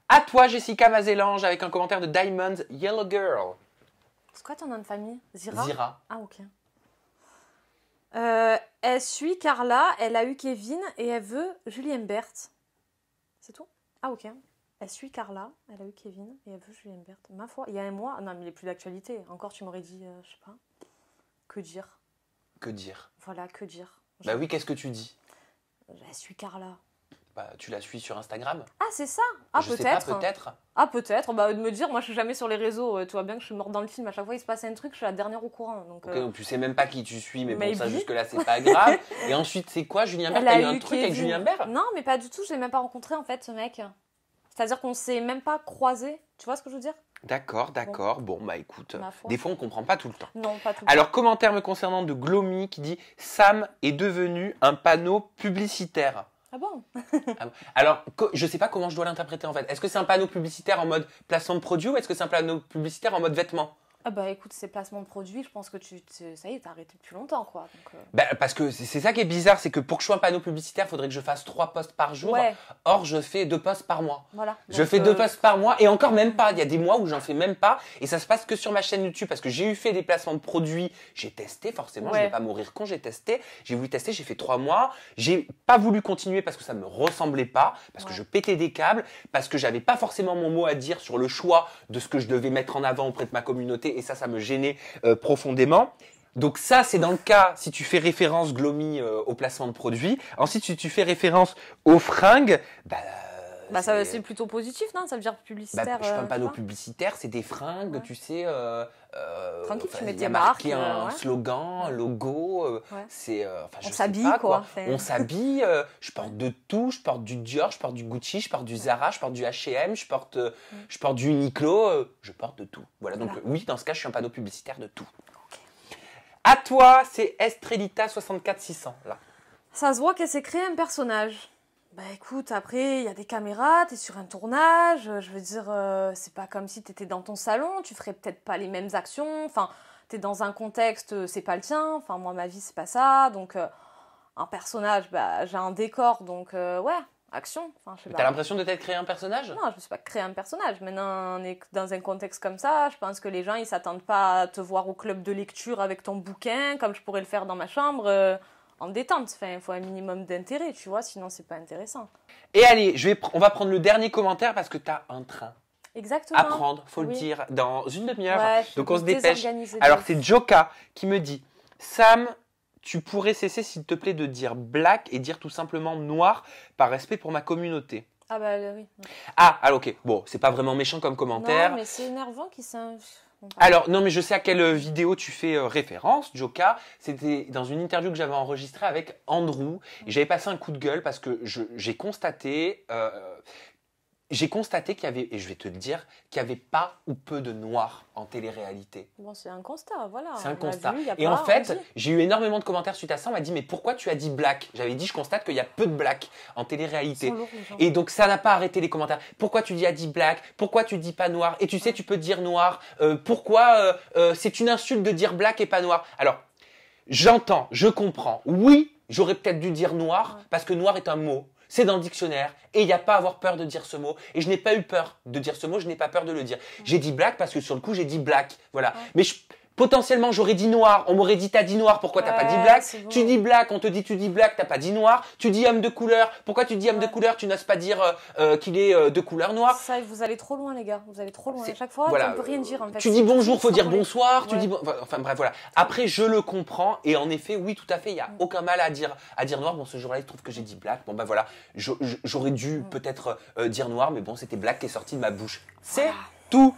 À toi, Jessica Mazelange, avec un commentaire de Diamond Yellow Girl. C'est quoi ton nom de famille? Zira? Zira. Ah, ok. Elle suit Carla, elle a eu Kevin et elle veut Julien Berthe. C'est tout? Ah, ok. Elle suit Carla, elle a eu Kevin et elle veut Julien Berthe. Ma foi, il y a un mois. Non, mais il n'est plus d'actualité. Encore, tu m'aurais dit, je sais pas. Que dire? Que dire? Voilà, que dire? Bah oui, qu'est-ce que tu dis? Elle suit Carla. Bah, tu la suis sur Instagram? Ah, c'est ça? Ah, Je sais pas, peut-être. peut-être. Ah, peut-être. Bah, de me dire, moi, je suis jamais sur les réseaux. Tu vois bien que je suis morte dans le film. À chaque fois, il se passe un truc, je suis la dernière au courant. Donc, Ok, donc tu sais même pas qui tu suis, mais bon, ça, Maybe. jusque-là, c'est pas grave. Et ensuite, c'est quoi, Julien Bert? elle T'as a eu un eu truc avec Kevin. Julien Bert? Non, mais pas du tout. Je l'ai même pas rencontré, en fait, ce mec. C'est-à-dire qu'on s'est même pas croisés. Tu vois ce que je veux dire? D'accord, d'accord. Bon, bah écoute, Ma foi. des fois, on comprend pas tout le temps. Non, pas tout. Alors, commentaire me concernant de Glomy qui dit « Sam est devenu un panneau publicitaire ». Ah bon? Alors, je sais pas comment je dois l'interpréter en fait. Est-ce que c'est un panneau publicitaire en mode placement de produit ou est-ce que c'est un panneau publicitaire en mode vêtements? Ah bah écoute, ces placements de produits, je pense que ça y est, t'as arrêté depuis longtemps, quoi. Donc, Bah, parce que c'est ça qui est bizarre, c'est que pour que je sois un panneau publicitaire, il faudrait que je fasse 3 posts par jour. Ouais. Or, je fais 2 posts par mois. Voilà. Je Donc, fais 2 posts par mois et encore même pas. Il y a des mois où j'en fais même pas et ça se passe que sur ma chaîne YouTube parce que j'ai eu fait des placements de produits. J'ai testé forcément, je Ouais. vais pas mourir con, j'ai testé. J'ai voulu tester, j'ai fait 3 mois. J'ai pas voulu continuer parce que ça me ressemblait pas, parce que Ouais. je pétais des câbles, parce que j'avais pas forcément mon mot à dire sur le choix de ce que je devais mettre en avant auprès de ma communauté et ça me gênait profondément. Donc ça, c'est dans le cas si tu fais référence, Glomy, au placement de produits. Ensuite, si tu fais référence aux fringues, bah c'est plutôt positif, non? Ça veut dire publicitaire. je fais un tu panneau vois. publicitaire, c'est des fringues, Ouais. tu sais. Tranquille, tu mets il y a tes marqué marques, un ouais. slogan, un logo. Ouais. C'est, je On sais s'habille, pas, quoi. Enfin. On s'habille. Je porte de tout. Je porte du Dior, je porte du Gucci, je porte du Zara, je porte du H&M, je porte du Uniqlo. Je porte de tout. Voilà. Donc Voilà. oui, dans ce cas, je suis un panneau publicitaire de tout. À toi, c'est Estrelita 64600 là. Ça se voit qu'elle s'est créé un personnage. Bah écoute, après, il y a des caméras, t'es sur un tournage, je veux dire, c'est pas comme si t'étais dans ton salon, tu ferais peut-être pas les mêmes actions, enfin, t'es dans un contexte, c'est pas le tien, enfin, moi, ma vie, c'est pas ça, donc, un personnage, bah, j'ai un décor, donc, ouais, action, enfin, je sais pas. T'as l'impression de t'être créé un personnage? Non, je me suis pas créé un personnage. Maintenant, on est dans un contexte comme ça. Je pense que les gens, ils s'attendent pas à te voir au club de lecture avec ton bouquin, comme je pourrais le faire dans ma chambre, en détente. Enfin, il faut un minimum d'intérêt, tu vois, sinon c'est pas intéressant. Et allez, on va prendre le dernier commentaire parce que t'as un train Exactement. à prendre, faut le Oui. dire, dans une demi-heure. Ouais, je suis Donc on se dépêche. désorganisée de Alors ouf. c'est Joka qui me dit « Sam, tu pourrais cesser s'il te plaît de dire black et dire tout simplement noir par respect pour ma communauté. » Ah bah oui. Ah, alors ok, bon, c'est pas vraiment méchant comme commentaire. Non, mais c'est énervant qui s'en... Alors, non, mais je sais à quelle vidéo tu fais référence, Joka. C'était dans une interview que j'avais enregistrée avec Andrew. Et j'avais passé un coup de gueule parce que j'ai constaté qu'il y avait, et je vais te le dire, qu'il n'y avait pas ou peu de noirs en télé-réalité. Bon, c'est un constat, voilà. C'est un On l'a constat. vu, y a Et pas, en fait, on dit. j'ai eu énormément de commentaires suite à ça. On m'a dit, mais pourquoi tu as dit black? J'avais dit, je constate qu'il y a peu de black en télé-réalité. Ils sont lourds, les gens. Et donc, ça n'a pas arrêté les commentaires. Pourquoi tu dis, a dit black? Pourquoi tu dis pas noir? Et tu sais, tu peux dire noir. Pourquoi c'est une insulte de dire black et pas noir? Alors, j'entends, je comprends. Oui, j'aurais peut-être dû dire noir parce que noir est un mot. C'est dans le dictionnaire et il n'y a pas à avoir peur de dire ce mot. Et je n'ai pas eu peur de dire ce mot, je n'ai pas peur de le dire. J'ai dit black parce que sur le coup, j'ai dit black. Voilà. Mais potentiellement, j'aurais dit noir. On m'aurait dit, t'as dit noir, pourquoi t'as pas dit black? bon. Tu dis black, on te dit, tu dis black, t'as pas dit noir. Tu dis homme de couleur, pourquoi tu dis homme de couleur? Tu n'oses pas dire qu'il est de couleur noire. Ça, vous allez trop loin, les gars. Vous allez trop loin. À chaque fois, Voilà, on peut rien dire, en fait. tu dis bonjour, faut dire bonsoir. Ouais. Tu dis enfin bref, voilà. Après, je le comprends et en effet, oui, tout à fait, il y a aucun mal à dire noir. Bon, ce jour-là, il se trouve que j'ai dit black. Bon, bah voilà, j'aurais dû peut-être dire noir, mais bon, c'était black qui est sorti de ma bouche. C'est tout.